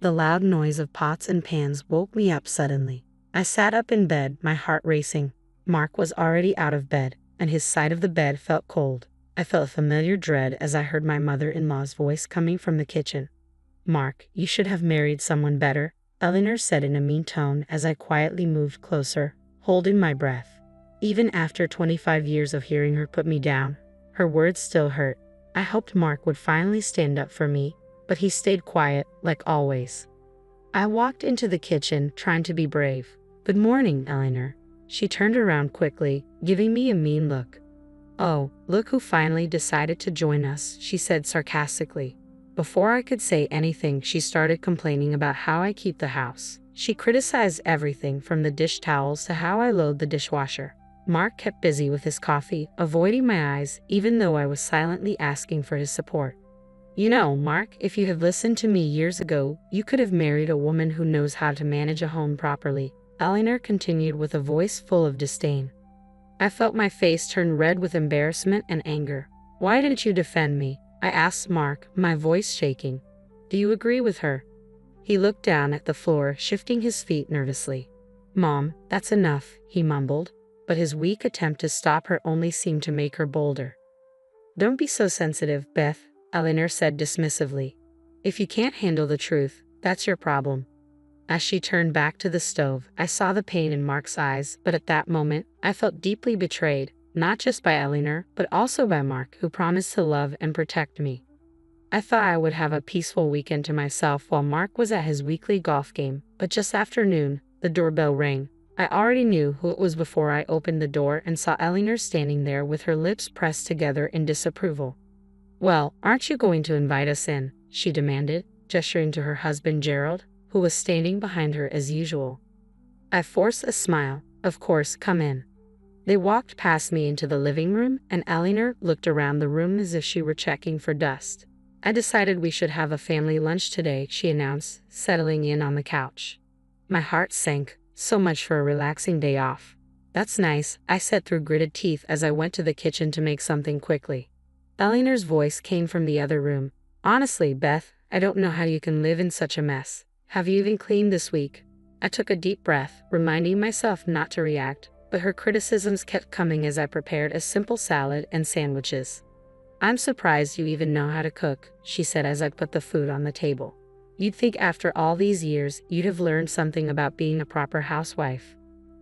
The loud noise of pots and pans woke me up suddenly. I sat up in bed, my heart racing. Mark was already out of bed, and his side of the bed felt cold. I felt a familiar dread as I heard my mother-in-law's voice coming from the kitchen. "Mark, you should have married someone better," Eleanor said in a mean tone as I quietly moved closer, holding my breath. Even after 25 years of hearing her put me down, her words still hurt. I hoped Mark would finally stand up for me, but he stayed quiet, like always. I walked into the kitchen, trying to be brave. "Good morning, Eleanor." She turned around quickly, giving me a mean look. "Oh, look who finally decided to join us," she said sarcastically. Before I could say anything, she started complaining about how I keep the house. She criticized everything from the dish towels to how I load the dishwasher. Mark kept busy with his coffee, avoiding my eyes, even though I was silently asking for his support. "You know, Mark, if you had listened to me years ago, you could have married a woman who knows how to manage a home properly," Eleanor continued with a voice full of disdain. I felt my face turn red with embarrassment and anger. "Why didn't you defend me?" I asked Mark, my voice shaking. "Do you agree with her?" He looked down at the floor, shifting his feet nervously. "Mom, that's enough," he mumbled, but his weak attempt to stop her only seemed to make her bolder. "Don't be so sensitive, Beth," Eleanor said dismissively. "If you can't handle the truth, that's your problem." As she turned back to the stove, I saw the pain in Mark's eyes, but at that moment, I felt deeply betrayed, not just by Eleanor, but also by Mark, who promised to love and protect me. I thought I would have a peaceful weekend to myself while Mark was at his weekly golf game, but just after noon, the doorbell rang. I already knew who it was before I opened the door and saw Eleanor standing there with her lips pressed together in disapproval. "Well, aren't you going to invite us in?" she demanded, gesturing to her husband Gerald, who was standing behind her as usual. I forced a smile. "Of course, come in." They walked past me into the living room, and Eleanor looked around the room as if she were checking for dust. "I decided we should have a family lunch today," she announced, settling in on the couch. My heart sank. So much for a relaxing day off. "That's nice," I said through gritted teeth as I went to the kitchen to make something quickly. Eleanor's voice came from the other room. "Honestly, Beth, I don't know how you can live in such a mess. Have you even cleaned this week?" I took a deep breath, reminding myself not to react, but her criticisms kept coming as I prepared a simple salad and sandwiches. "I'm surprised you even know how to cook," she said as I put the food on the table. "You'd think after all these years, you'd have learned something about being a proper housewife."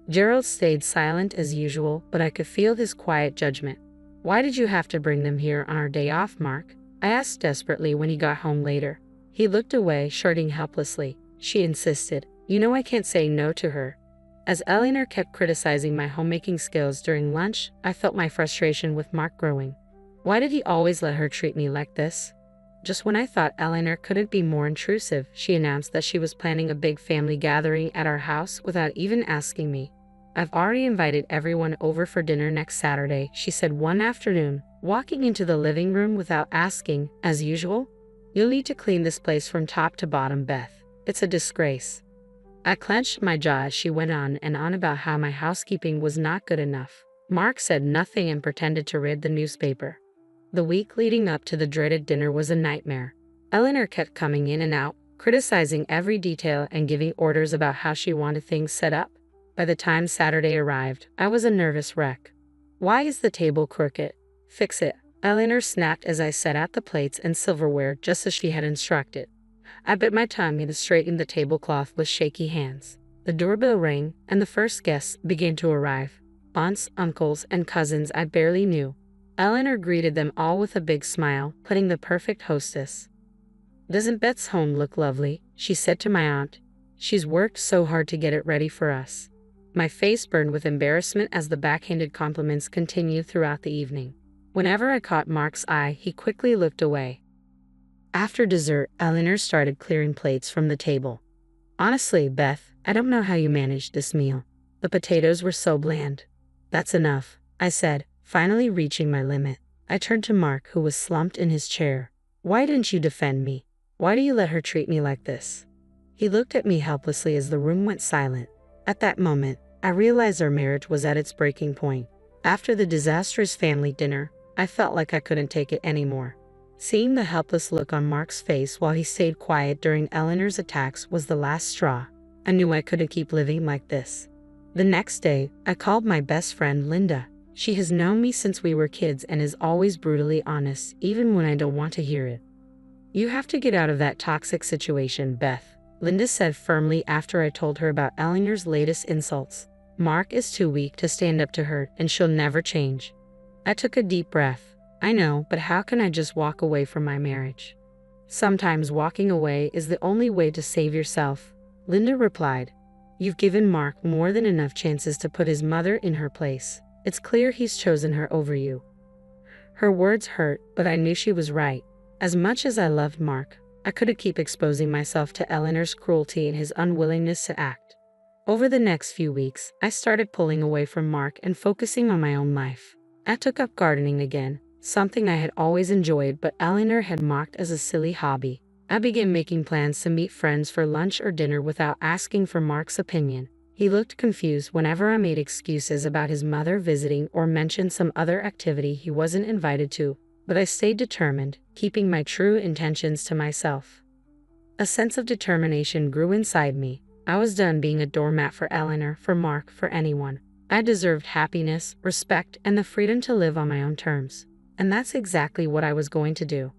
Gerald stayed silent as usual, but I could feel his quiet judgment. "Why did you have to bring them here on our day off, Mark?" I asked desperately when he got home later. He looked away, shrugging helplessly. She insisted. "You know I can't say no to her." As Eleanor kept criticizing my homemaking skills during lunch, I felt my frustration with Mark growing. Why did he always let her treat me like this? Just when I thought Eleanor couldn't be more intrusive, she announced that she was planning a big family gathering at our house without even asking me. "I've already invited everyone over for dinner next Saturday," she said one afternoon, walking into the living room without asking, as usual. "You'll need to clean this place from top to bottom, Beth. It's a disgrace." I clenched my jaw as she went on and on about how my housekeeping was not good enough. Mark said nothing and pretended to read the newspaper. The week leading up to the dreaded dinner was a nightmare. Eleanor kept coming in and out, criticizing every detail and giving orders about how she wanted things set up. By the time Saturday arrived, I was a nervous wreck. "Why is the table crooked? Fix it," Eleanor snapped as I set out the plates and silverware just as she had instructed. I bit my tongue and straightened the tablecloth with shaky hands. The doorbell rang, and the first guests began to arrive. Aunts, uncles, and cousins I barely knew. Eleanor greeted them all with a big smile, playing the perfect hostess. "Doesn't Beth's home look lovely?" she said to my aunt. "She's worked so hard to get it ready for us." My face burned with embarrassment as the backhanded compliments continued throughout the evening. Whenever I caught Mark's eye, he quickly looked away. After dessert, Eleanor started clearing plates from the table. "Honestly, Beth, I don't know how you managed this meal. The potatoes were so bland." "That's enough," I said, finally reaching my limit. I turned to Mark, who was slumped in his chair. "Why didn't you defend me? Why do you let her treat me like this?" He looked at me helplessly as the room went silent. At that moment, I realized our marriage was at its breaking point. After the disastrous family dinner, I felt like I couldn't take it anymore. Seeing the helpless look on Mark's face while he stayed quiet during Eleanor's attacks was the last straw. I knew I couldn't keep living like this. The next day, I called my best friend Linda. She has known me since we were kids and is always brutally honest, even when I don't want to hear it. "You have to get out of that toxic situation, Beth," Linda said firmly after I told her about Eleanor's latest insults. "Mark is too weak to stand up to her, and she'll never change." I took a deep breath. I know, but how can I just walk away from my marriage? "Sometimes walking away is the only way to save yourself," Linda replied. "You've given Mark more than enough chances to put his mother in her place. It's clear he's chosen her over you." Her words hurt, but I knew she was right. As much as I loved Mark, I couldn't keep exposing myself to Eleanor's cruelty and his unwillingness to act. Over the next few weeks, I started pulling away from Mark and focusing on my own life. I took up gardening again, something I had always enjoyed but Eleanor had mocked as a silly hobby. I began making plans to meet friends for lunch or dinner without asking for Mark's opinion. He looked confused whenever I made excuses about his mother visiting or mentioned some other activity he wasn't invited to, but I stayed determined, keeping my true intentions to myself. A sense of determination grew inside me. I was done being a doormat for Eleanor, for Mark, for anyone. I deserved happiness, respect, and the freedom to live on my own terms. And that's exactly what I was going to do.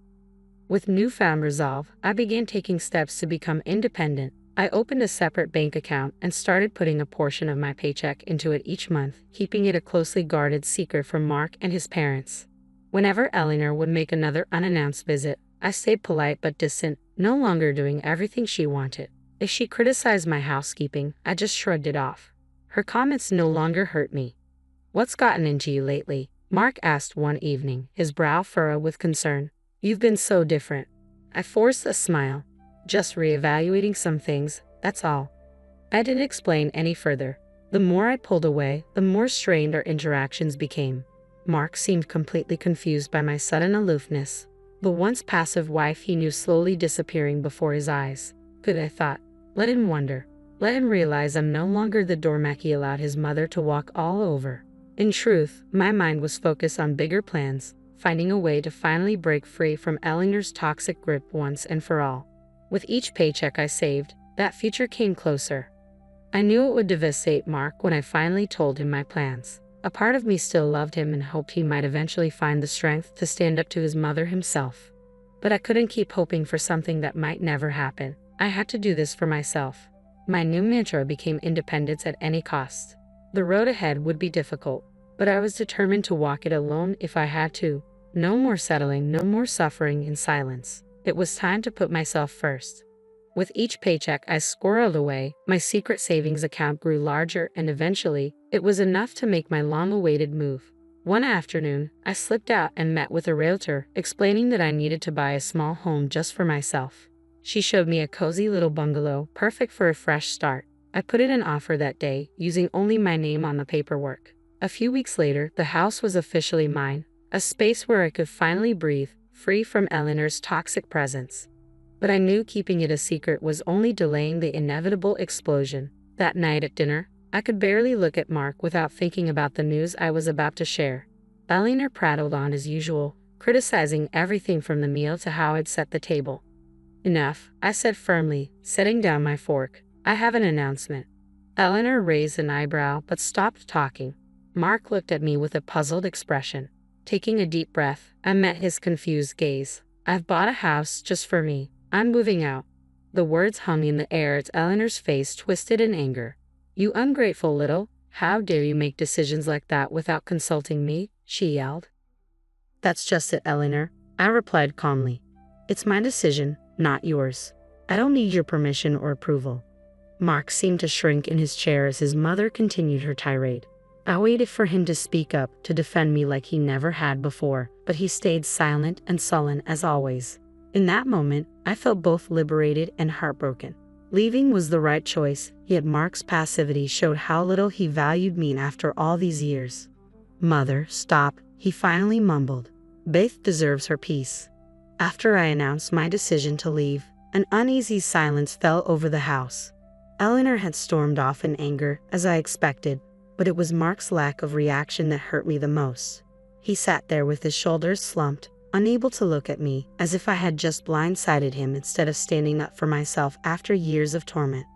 With newfound resolve, I began taking steps to become independent. I opened a separate bank account and started putting a portion of my paycheck into it each month, keeping it a closely guarded secret from Mark and his parents. Whenever Eleanor would make another unannounced visit, I stayed polite but distant, no longer doing everything she wanted. If she criticized my housekeeping, I just shrugged it off. Her comments no longer hurt me. "What's gotten into you lately?" Mark asked one evening, his brow furrowed with concern. "You've been so different." I forced a smile. "Just reevaluating some things, that's all." I didn't explain any further. The more I pulled away, the more strained our interactions became. Mark seemed completely confused by my sudden aloofness. The once passive wife he knew slowly disappearing before his eyes. Good, I thought. Let him wonder. Let him realize I'm no longer the doormat he allowed his mother to walk all over. In truth, my mind was focused on bigger plans, finding a way to finally break free from Eleanor's toxic grip once and for all. With each paycheck I saved, that future came closer. I knew it would devastate Mark when I finally told him my plans. A part of me still loved him and hoped he might eventually find the strength to stand up to his mother himself. But I couldn't keep hoping for something that might never happen. I had to do this for myself. My new mantra became independence at any cost. The road ahead would be difficult, but I was determined to walk it alone if I had to. No more settling, no more suffering in silence. It was time to put myself first. With each paycheck I squirreled away, my secret savings account grew larger and eventually, it was enough to make my long-awaited move. One afternoon, I slipped out and met with a realtor, explaining that I needed to buy a small home just for myself. She showed me a cozy little bungalow, perfect for a fresh start. I put in an offer that day, using only my name on the paperwork. A few weeks later, the house was officially mine, a space where I could finally breathe, free from Eleanor's toxic presence. But I knew keeping it a secret was only delaying the inevitable explosion. That night at dinner, I could barely look at Mark without thinking about the news I was about to share. Eleanor prattled on as usual, criticizing everything from the meal to how I'd set the table. "Enough," I said firmly, setting down my fork. "I have an announcement." Eleanor raised an eyebrow but stopped talking. Mark looked at me with a puzzled expression. Taking a deep breath, I met his confused gaze. "I've bought a house just for me. I'm moving out." The words hung in the air as Eleanor's face twisted in anger. "You ungrateful little, how dare you make decisions like that without consulting me?" she yelled. "That's just it, Eleanor," I replied calmly. "It's my decision, not yours. I don't need your permission or approval." Mark seemed to shrink in his chair as his mother continued her tirade. I waited for him to speak up, to defend me like he never had before, but he stayed silent and sullen as always. In that moment, I felt both liberated and heartbroken. Leaving was the right choice, yet Mark's passivity showed how little he valued me after all these years. "Mother, stop," he finally mumbled. "Beth deserves her peace." After I announced my decision to leave, an uneasy silence fell over the house. Eleanor had stormed off in anger, as I expected, but it was Mark's lack of reaction that hurt me the most. He sat there with his shoulders slumped, unable to look at me, as if I had just blindsided him instead of standing up for myself after years of torment.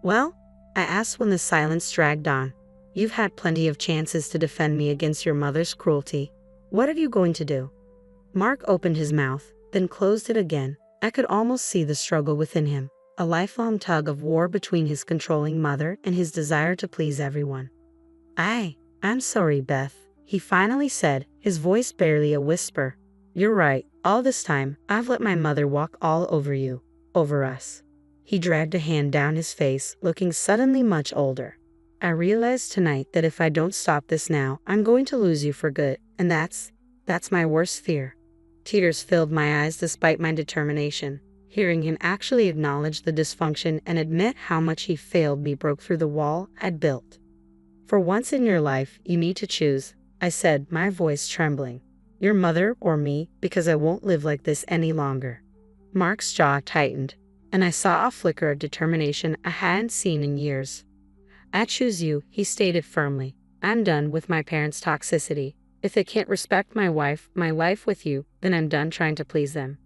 "Well?" I asked when the silence dragged on. "You've had plenty of chances to defend me against your mother's cruelty. What are you going to do?" Mark opened his mouth, then closed it again. I could almost see the struggle within him, a lifelong tug of war between his controlling mother and his desire to please everyone. I'm sorry, Beth," he finally said, his voice barely a whisper. "You're right. All this time, I've let my mother walk all over you, over us." He dragged a hand down his face, looking suddenly much older. "I realized tonight that if I don't stop this now, I'm going to lose you for good, and that's my worst fear." Tears filled my eyes despite my determination. Hearing him actually acknowledge the dysfunction and admit how much he failed me broke through the wall I'd built. "For once in your life, you need to choose," I said, my voice trembling. "Your mother or me, because I won't live like this any longer." Mark's jaw tightened, and I saw a flicker of determination I hadn't seen in years. "I choose you," he stated firmly. "I'm done with my parents' toxicity. If they can't respect my life with you, then I'm done trying to please them."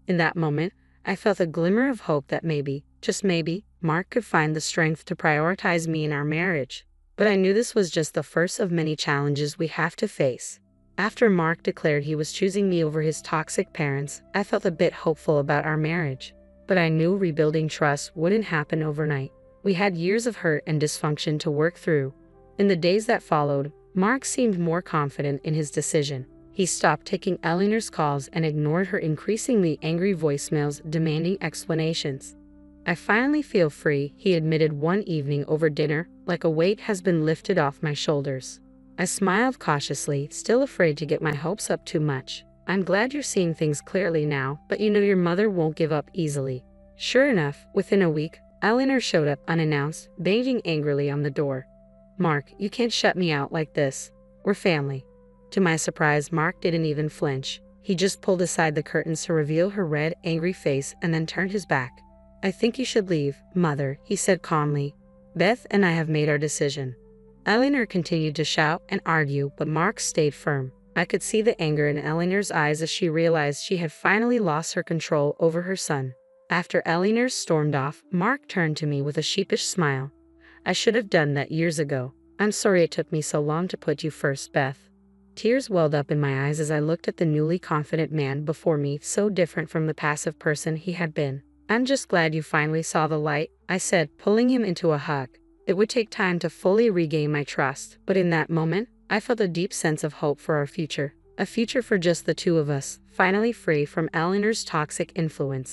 In that moment, I felt a glimmer of hope that maybe, just maybe, Mark could find the strength to prioritize me in our marriage. But I knew this was just the first of many challenges we have to face. After Mark declared he was choosing me over his toxic parents, I felt a bit hopeful about our marriage. But I knew rebuilding trust wouldn't happen overnight. We had years of hurt and dysfunction to work through. In the days that followed, Mark seemed more confident in his decision. He stopped taking Eleanor's calls and ignored her increasingly angry voicemails demanding explanations. "I finally feel free," he admitted one evening over dinner, "like a weight has been lifted off my shoulders." I smiled cautiously, still afraid to get my hopes up too much. "I'm glad you're seeing things clearly now, but you know your mother won't give up easily." Sure enough, within a week, Eleanor showed up unannounced, banging angrily on the door. "Mark, you can't shut me out like this. We're family." To my surprise, Mark didn't even flinch. He just pulled aside the curtains to reveal her red, angry face and then turned his back. "I think you should leave, Mother," he said calmly. "Beth and I have made our decision." Eleanor continued to shout and argue, but Mark stayed firm. I could see the anger in Eleanor's eyes as she realized she had finally lost her control over her son. After Eleanor stormed off, Mark turned to me with a sheepish smile. "I should have done that years ago. I'm sorry it took me so long to put you first, Beth." Tears welled up in my eyes as I looked at the newly confident man before me, so different from the passive person he had been. "I'm just glad you finally saw the light," I said, pulling him into a hug. It would take time to fully regain my trust, but in that moment, I felt a deep sense of hope for our future. A future for just the two of us, finally free from Eleanor's toxic influence.